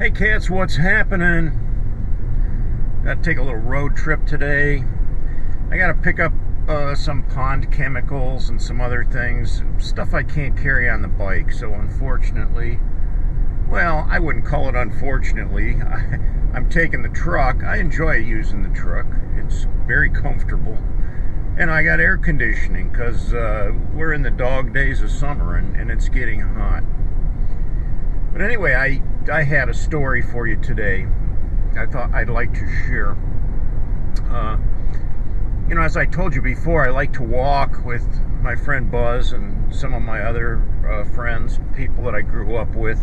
Hey cats, what's happening? Gotta take a little road trip today. I gotta pick up some pond chemicals and some other things, stuff I can't carry on the bike. So unfortunately, well, I wouldn't call it unfortunately, I'm taking the truck. I enjoy using the truck. It's very comfortable. And I got air conditioning because we're in the dog days of summer and it's getting hot. But anyway, I had a story for you today I thought I'd like to share. As I told you before, I like to walk with my friend Buzz and some of my other friends, people that I grew up with.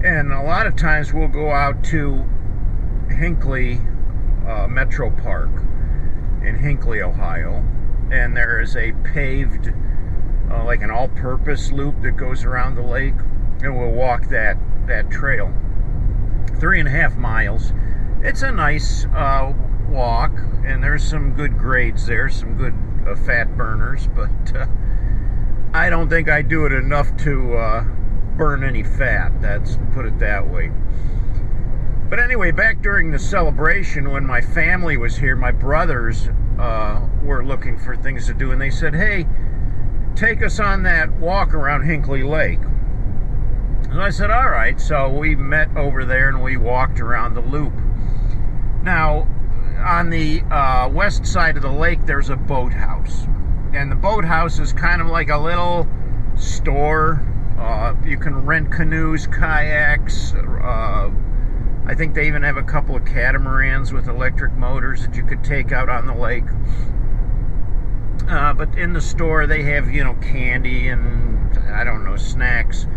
And a lot of times we'll go out to Hinckley Metro Park in Hinckley, Ohio. And there is a paved, like an all-purpose loop that goes around the lake. And we'll walk that trail. 3.5 miles. It's a nice walk, and there's some good grades there, some good fat burners, but I don't think I do it enough to burn any fat. That's put it that way. But anyway, back during the celebration, when my family was here, my brothers were looking for things to do, and they said, "Hey, take us on that walk around Hinckley Lake." And I said, all right. So we met over there and we walked around the loop. Now, on the west side of the lake, there's a boathouse. And the boathouse is kind of like a little store. You can rent canoes, kayaks. I think they even have a couple of catamarans with electric motors that you could take out on the lake. But in the store, they have, candy and, I don't know, snacks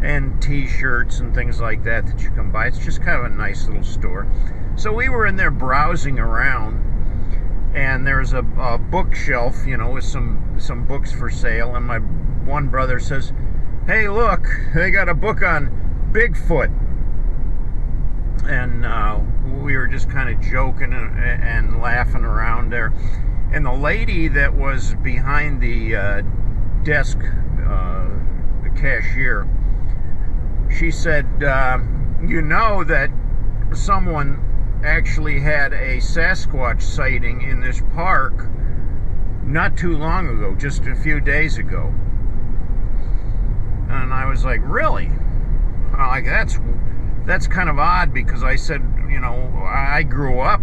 and t-shirts and things like that you can buy. It's just kind of a nice little store. So we were in there browsing around, and there's a bookshelf, with some books for sale, and my one brother says, "Hey, look, they got a book on Bigfoot." And we were just kind of joking and laughing around there. And the lady that was behind the desk, the cashier, she said, that someone actually had a Sasquatch sighting in this park not too long ago, just a few days ago. And I was like, really? Like, that's kind of odd, because I said, I grew up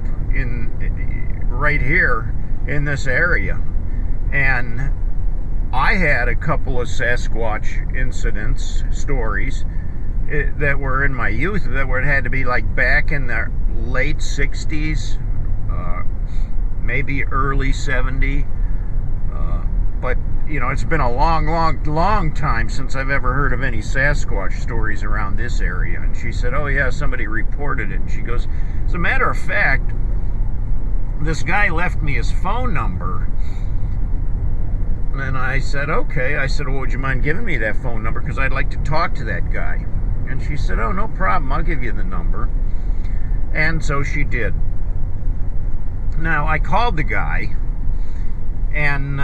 right here in this area, and I had a couple of Sasquatch incidents, stories, that were in my youth, that had to be like back in the late 60s, maybe early 70s. But, it's been a long time since I've ever heard of any Sasquatch stories around this area. And she said, oh yeah, somebody reported it. And she goes, as a matter of fact, this guy left me his phone number. And I said, okay. I said, well, would you mind giving me that phone number? Because I'd like to talk to that guy. And she said, oh, no problem. I'll give you the number. And so she did. Now, I called the guy, and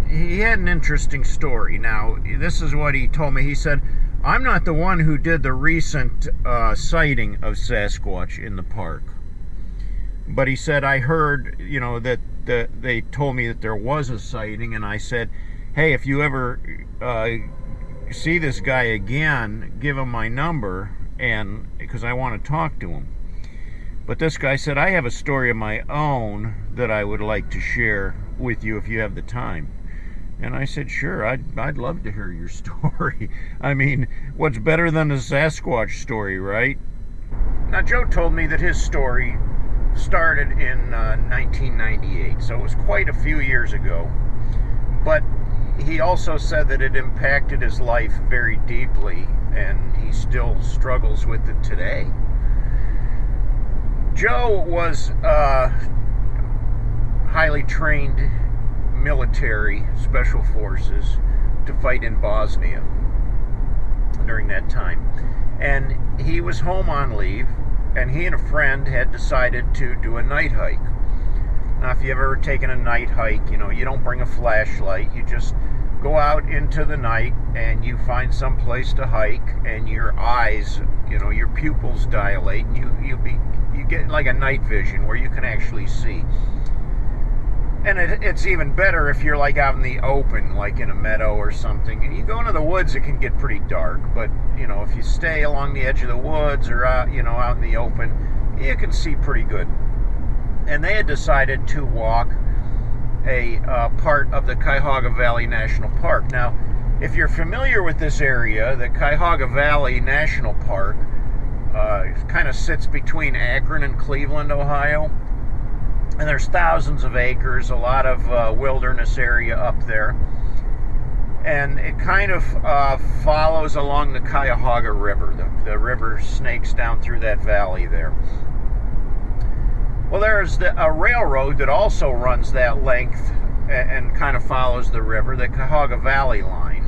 he had an interesting story. Now, this is what he told me. He said, I'm not the one who did the recent sighting of Sasquatch in the park. But he said, I heard, that they told me that there was a sighting, and I said, hey, if you ever see this guy again, give him my number, and because I want to talk to him. But this guy said, I have a story of my own that I would like to share with you if you have the time. And I said, sure, I'd love to hear your story. I mean, what's better than a Sasquatch story, right? Now, Joe told me that his story started in 1998, so it was quite a few years ago. But he also said that it impacted his life very deeply, and he still struggles with it today. Joe was highly trained military special forces to fight in Bosnia during that time. And he was home on leave, and he and a friend had decided to do a night hike. Now, if you've ever taken a night hike, you don't bring a flashlight. You just go out into the night and you find some place to hike, and your eyes, your pupils dilate, and you get like a night vision where you can actually see. And it's even better if you're like out in the open, like in a meadow or something. And you go into the woods, it can get pretty dark. But, if you stay along the edge of the woods or out in the open, you can see pretty good. And they had decided to walk a part of the Cuyahoga Valley National Park. Now, if you're familiar with this area, the Cuyahoga Valley National Park kind of sits between Akron and Cleveland, Ohio. And there's thousands of acres, a lot of wilderness area up there. And it kind of follows along the Cuyahoga River. The river snakes down through that valley there. Well, there's a railroad that also runs that length and kind of follows the river, the Cuyahoga Valley line.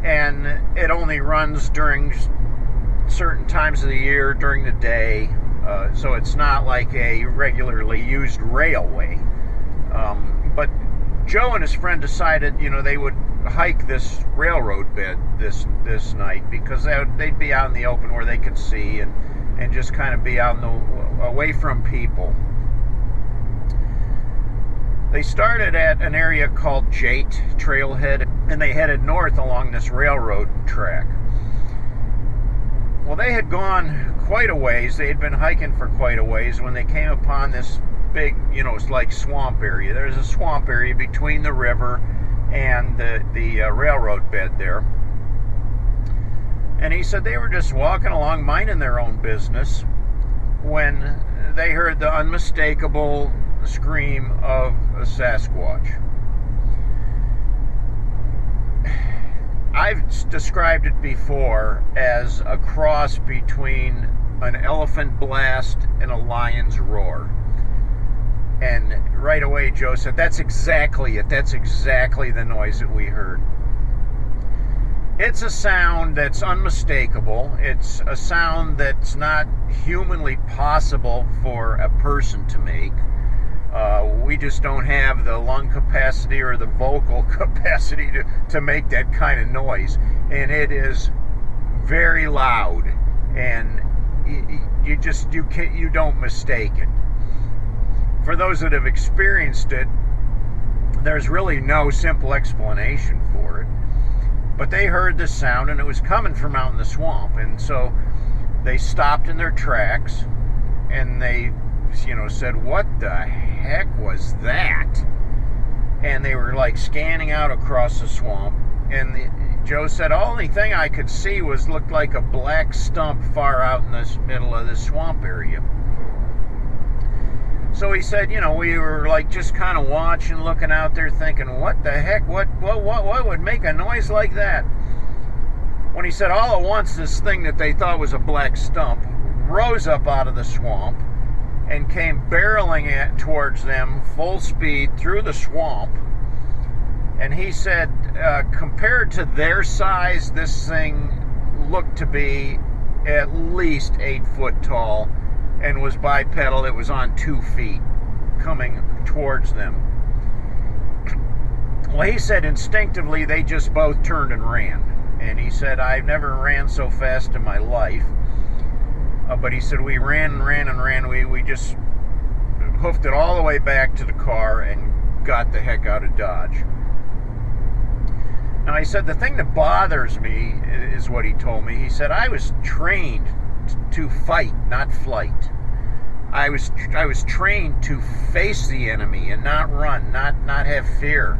And it only runs during certain times of the year, during the day. So it's not like a regularly used railway. But Joe and his friend decided, they would hike this railroad bed this night, because they'd be out in the open where they could see and just kind of be out away from people. They started at an area called Jate Trailhead, and they headed north along this railroad track. Well, they had gone quite a ways. They had been hiking for quite a ways when they came upon this big, it's like swamp area. There's a swamp area between the river and the railroad bed there. And he said they were just walking along, minding their own business, when they heard the unmistakable scream of a Sasquatch. I've described it before as a cross between an elephant blast and a lion's roar. And right away Joe said, that's exactly it. That's exactly the noise that we heard. It's a sound that's unmistakable. It's a sound that's not humanly possible for a person to make. We just don't have the lung capacity or the vocal capacity to make that kind of noise. And it is very loud, and you don't mistake it. For those that have experienced it, there's really no simple explanation for it. But they heard the sound, and it was coming from out in the swamp. And so they stopped in their tracks, and they said, what the heck was that? And they were like scanning out across the swamp. And Joe said, the only thing I could see looked like a black stump far out in the middle of the swamp area. So he said, we were like just kind of watching, looking out there thinking, what the heck, what would make a noise like that? When he said, all at once, this thing that they thought was a black stump rose up out of the swamp and came barreling towards them full speed through the swamp. And he said, compared to their size, this thing looked to be at least 8 foot tall and was bipedal. It was on 2 feet coming towards them. Well, he said instinctively they just both turned and ran. And he said, I've never ran so fast in my life. But he said, we ran and ran and ran. We just hoofed it all the way back to the car and got the heck out of Dodge. Now, he said, the thing that bothers me is what he told me. He said, I was trained to fight, not flight. I was trained to face the enemy and not run, not have fear,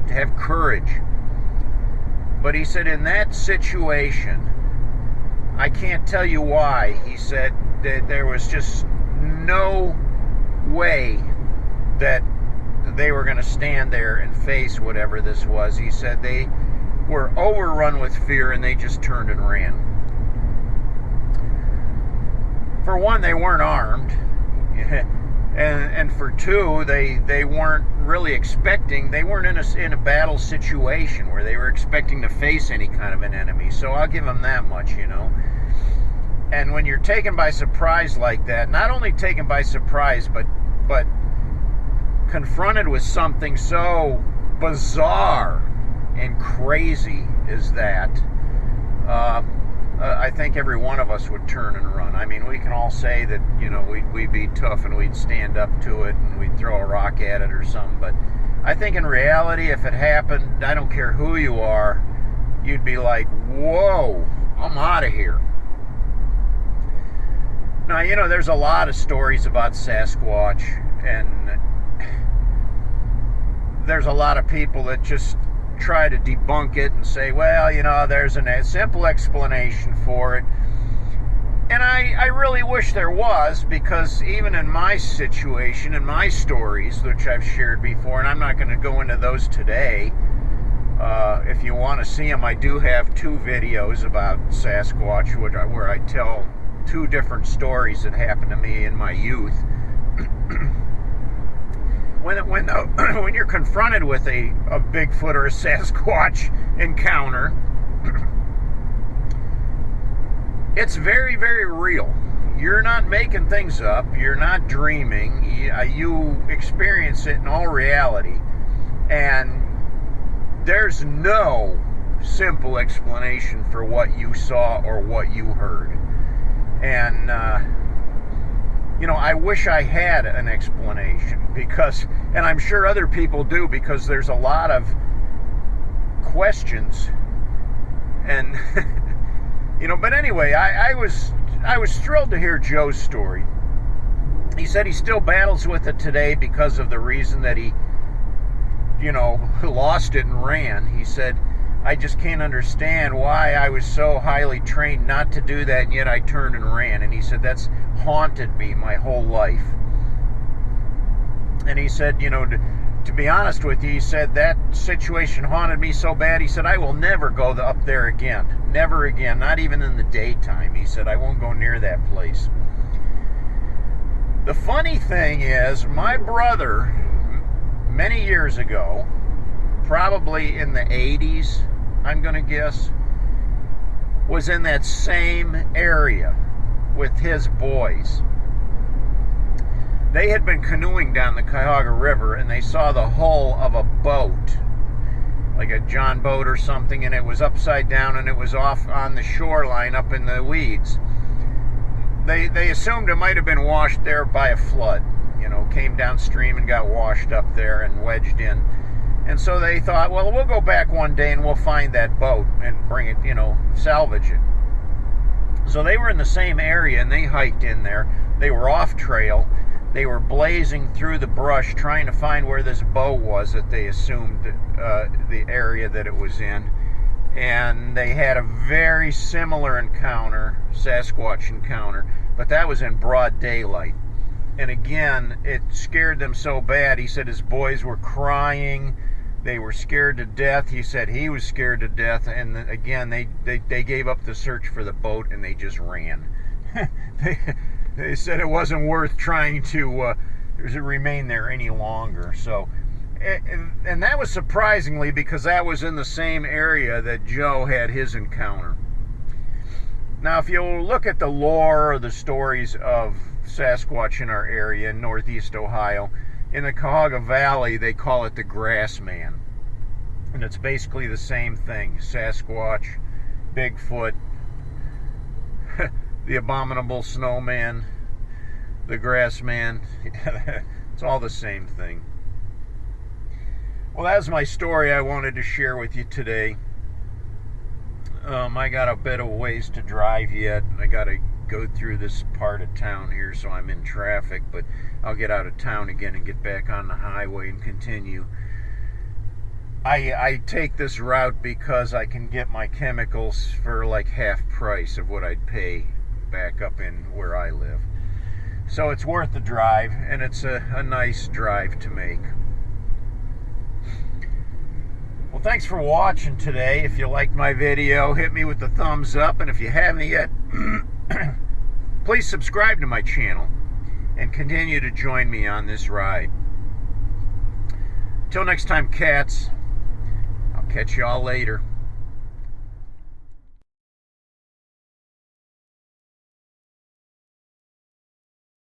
to have courage. But he said, in that situation, I can't tell you why. He said that there was just no way that they were going to stand there and face whatever this was. He said they were overrun with fear and they just turned and ran. For one, they weren't armed. And for two, they weren't really expecting, they weren't in a battle situation where they were expecting to face any kind of an enemy. So I'll give them that much, And when you're taken by surprise like that, not only taken by surprise, but confronted with something so bizarre and crazy as that, I think every one of us would turn and run. I mean, we can all say that, you know, we'd be tough and we'd stand up to it and we'd throw a rock at it or something, but I think in reality, if it happened, I don't care who you are, you'd be like, whoa, I'm out of here. Now, you know, there's a lot of stories about Sasquatch, and there's a lot of people that just try to debunk it and say, well, you know, there's a simple explanation for it. And I really wish there was, because even in my situation, in my stories, which I've shared before, and I'm not going to go into those today, if you want to see them, I do have 2 videos about Sasquatch where I tell 2 different stories that happened to me in my youth. When you're confronted with a Bigfoot or a Sasquatch encounter, it's very, very real. You're not making things up. You're not dreaming. You experience it in all reality. And there's no simple explanation for what you saw or what you heard. And, you know, I wish I had an explanation, because, and I'm sure other people do, because there's a lot of questions. And, you know, but anyway, I was thrilled to hear Joe's story. He said he still battles with it today because of the reason that he, you know, lost it and ran. He said, I just can't understand why I was so highly trained not to do that, and yet I turned and ran. And he said, that's haunted me my whole life. And he said, you know, to be honest with you, he said, that situation haunted me so bad, he said, I will never go up there again. Never again, not even in the daytime. He said, I won't go near that place. The funny thing is, my brother, many years ago, probably in the 80s, I'm going to guess, was in that same area with his boys. They had been canoeing down the Cuyahoga River, and they saw the hull of a boat, like a John boat or something, and it was upside down, and it was off on the shoreline up in the weeds. They assumed it might have been washed there by a flood, you know, came downstream and got washed up there and wedged in. And so they thought, well, we'll go back one day and we'll find that boat and bring it, you know, salvage it. So they were in the same area, and they hiked in there. They were off trail. They were blazing through the brush trying to find where this boat was that they assumed the area that it was in. And they had a very similar encounter, Sasquatch encounter, but that was in broad daylight. And again, it scared them so bad. He said his boys were crying. They were scared to death. He said he was scared to death. And again, they gave up the search for the boat, and they just ran. They said it wasn't worth trying to remain there any longer. So, and that was surprisingly, because that was in the same area that Joe had his encounter. Now, if you'll look at the lore or the stories of Sasquatch in our area in northeast Ohio, in the Cuyahoga Valley, they call it the Grass Man. And it's basically the same thing. Sasquatch, Bigfoot, the abominable snowman, the Grass Man. It's all the same thing. Well, that's my story I wanted to share with you today. I got a bit of ways to drive yet. I got to go through this part of town here, so I'm in traffic, but I'll get out of town again and get back on the highway and continue. I take this route because I can get my chemicals for like half price of what I'd pay back up in where I live. So it's worth the drive, and it's a nice drive to make. Well, thanks for watching today. If you liked my video, hit me with the thumbs up, and if you haven't yet, please subscribe to my channel and continue to join me on this ride. Till next time, cats, I'll catch y'all later.